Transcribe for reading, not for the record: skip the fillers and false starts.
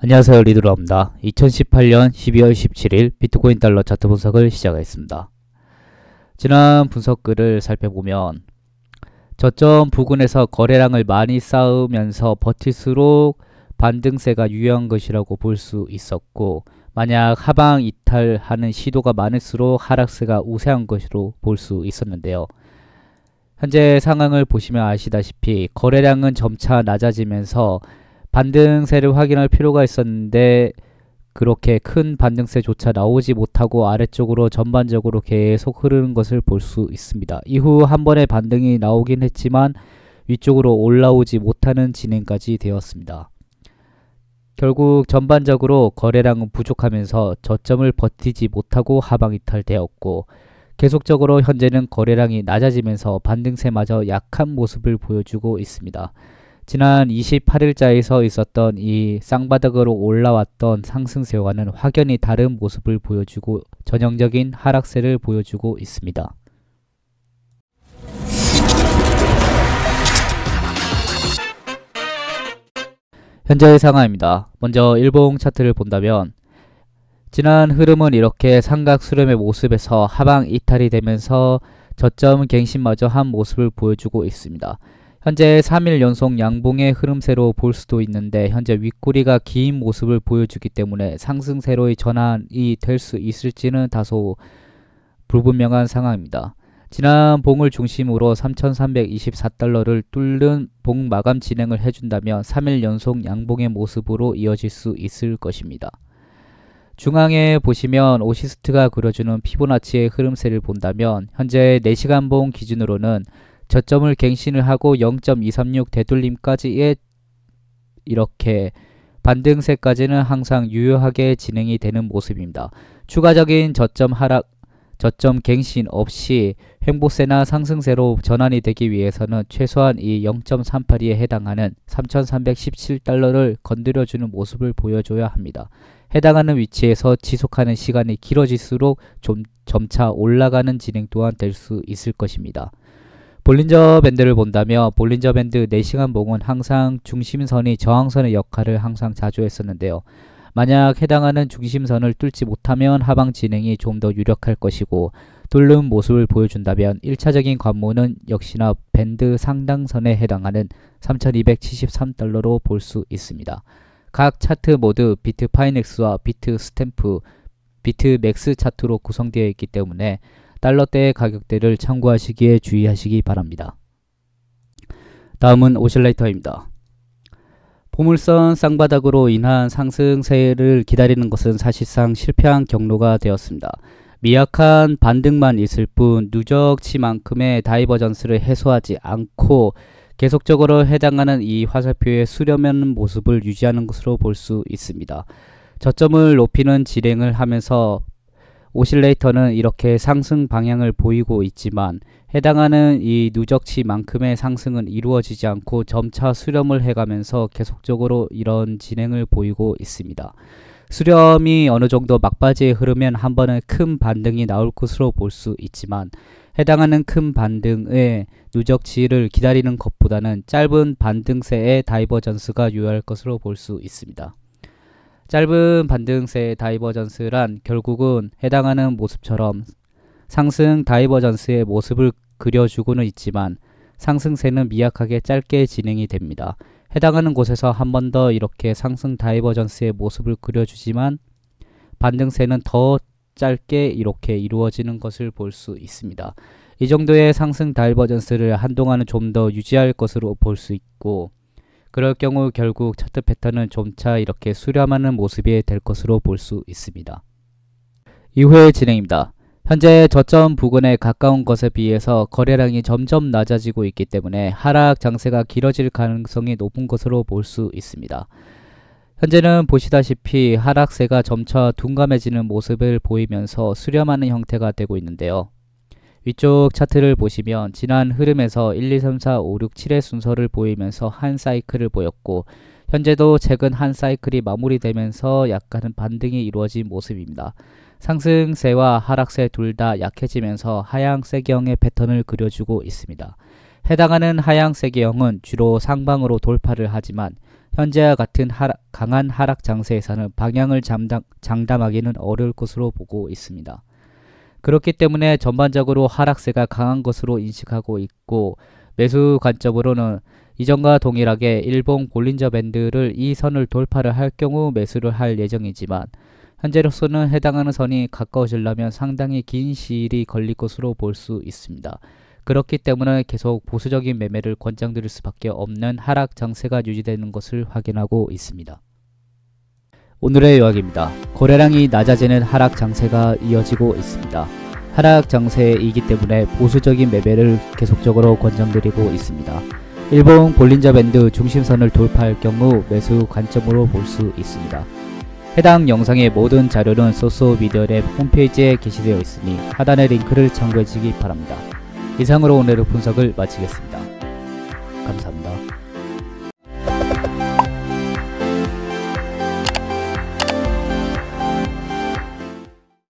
안녕하세요, 리드로입니다. 2018년 12월 17일 비트코인 달러 차트 분석을 시작하겠습니다. 지난 분석글을 살펴보면 저점 부근에서 거래량을 많이 쌓으면서 버틸수록 반등세가 유효한 것이라고 볼 수 있었고, 만약 하방 이탈하는 시도가 많을수록 하락세가 우세한 것으로 볼 수 있었는데요. 현재 상황을 보시면 아시다시피 거래량은 점차 낮아지면서 반등세를 확인할 필요가 있었는데 그렇게 큰 반등세조차 나오지 못하고 아래쪽으로 전반적으로 계속 흐르는 것을 볼 수 있습니다. 이후 한 번의 반등이 나오긴 했지만 위쪽으로 올라오지 못하는 진행까지 되었습니다. 결국 전반적으로 거래량은 부족하면서 저점을 버티지 못하고 하방 이탈되었고, 계속적으로 현재는 거래량이 낮아지면서 반등세마저 약한 모습을 보여주고 있습니다. 지난 28일자에서 있었던 이 쌍바닥으로 올라왔던 상승세와는 확연히 다른 모습을 보여주고 전형적인 하락세를 보여주고 있습니다. 현재의 상황입니다. 먼저 일봉 차트를 본다면 지난 흐름은 이렇게 삼각 수렴의 모습에서 하방 이탈이 되면서 저점 갱신마저 한 모습을 보여주고 있습니다. 현재 3일 연속 양봉의 흐름세로 볼 수도 있는데 현재 윗꼬리가 긴 모습을 보여주기 때문에 상승세로의 전환이 될 수 있을지는 다소 불분명한 상황입니다. 지난 봉을 중심으로 3,324달러를 뚫는 봉 마감 진행을 해준다면 3일 연속 양봉의 모습으로 이어질 수 있을 것입니다. 중앙에 보시면 오시스트가 그려주는 피보나치의 흐름세를 본다면 현재 4시간 봉 기준으로는 저점을 갱신을 하고 0.236 되돌림까지의 이렇게 반등세까지는 항상 유효하게 진행이 되는 모습입니다. 추가적인 저점 갱신 없이 횡보세나 상승세로 전환이 되기 위해서는 최소한 이 0.382에 해당하는 3,317달러를 건드려주는 모습을 보여줘야 합니다. 해당하는 위치에서 지속하는 시간이 길어질수록 점차 올라가는 진행 또한 될 수 있을 것입니다. 볼린저 밴드를 본다면 볼린저 밴드 4시간 봉은 항상 중심선이 저항선의 역할을 항상 자주 했었는데요. 만약 해당하는 중심선을 뚫지 못하면 하방 진행이 좀 더 유력할 것이고, 뚫는 모습을 보여준다면 1차적인 관문은 역시나 밴드 상단선에 해당하는 3,273달러로 볼 수 있습니다. 각 차트 모두 비트파이넥스와 비트스탬프, 비트맥스 차트로 구성되어 있기 때문에 달러대의 가격대를 참고하시기에 주의하시기 바랍니다. 다음은 오실레이터입니다. 보물선 쌍바닥으로 인한 상승세를 기다리는 것은 사실상 실패한 경로가 되었습니다. 미약한 반등만 있을 뿐 누적치만큼의 다이버전스를 해소하지 않고 계속적으로 해당하는 이 화살표의 수렴하는 모습을 유지하는 것으로 볼 수 있습니다. 저점을 높이는 진행을 하면서 오실레이터는 이렇게 상승 방향을 보이고 있지만 해당하는 이 누적치만큼의 상승은 이루어지지 않고 점차 수렴을 해가면서 계속적으로 이런 진행을 보이고 있습니다. 수렴이 어느 정도 막바지에 흐르면 한 번은 큰 반등이 나올 것으로 볼 수 있지만 해당하는 큰 반등의 누적치를 기다리는 것보다는 짧은 반등세의 다이버전스가 유효할 것으로 볼 수 있습니다. 짧은 반등세의 다이버전스란 결국은 해당하는 모습처럼 상승 다이버전스의 모습을 그려주고는 있지만 상승세는 미약하게 짧게 진행이 됩니다. 해당하는 곳에서 한 번 더 이렇게 상승 다이버전스의 모습을 그려주지만 반등세는 더 짧게 이렇게 이루어지는 것을 볼 수 있습니다. 이 정도의 상승 다이버전스를 한동안은 좀 더 유지할 것으로 볼 수 있고, 그럴 경우 결국 차트 패턴은 점차 이렇게 수렴하는 모습이 될 것으로 볼 수 있습니다. 이후의 진행입니다. 현재 저점 부근에 가까운 것에 비해서 거래량이 점점 낮아지고 있기 때문에 하락 장세가 길어질 가능성이 높은 것으로 볼 수 있습니다. 현재는 보시다시피 하락세가 점차 둔감해지는 모습을 보이면서 수렴하는 형태가 되고 있는데요. 위쪽 차트를 보시면 지난 흐름에서 1, 2, 3, 4, 5, 6, 7의 순서를 보이면서 한 사이클을 보였고, 현재도 최근 한 사이클이 마무리되면서 약간은 반등이 이루어진 모습입니다. 상승세와 하락세 둘 다 약해지면서 하향세경의 패턴을 그려주고 있습니다. 해당하는 하향세경은 주로 상방으로 돌파를 하지만 현재와 같은 강한 하락 장세에서는 방향을 장담하기는 어려울 것으로 보고 있습니다. 그렇기 때문에 전반적으로 하락세가 강한 것으로 인식하고 있고, 매수 관점으로는 이전과 동일하게 일본 볼린저 밴드를 이 선을 돌파를 할 경우 매수를 할 예정이지만, 현재로서는 해당하는 선이 가까워지려면 상당히 긴 시일이 걸릴 것으로 볼 수 있습니다. 그렇기 때문에 계속 보수적인 매매를 권장드릴 수밖에 없는 하락 장세가 유지되는 것을 확인하고 있습니다. 오늘의 요약입니다. 거래량이 낮아지는 하락 장세가 이어지고 있습니다. 하락 장세이기 때문에 보수적인 매매를 계속적으로 권장드리고 있습니다. 일본 볼린저 밴드 중심선을 돌파할 경우 매수 관점으로 볼 수 있습니다. 해당 영상의 모든 자료는 소스오미디어랩 홈페이지에 게시되어 있으니 하단의 링크를 참고해 주시기 바랍니다. 이상으로 오늘의 분석을 마치겠습니다. 감사합니다.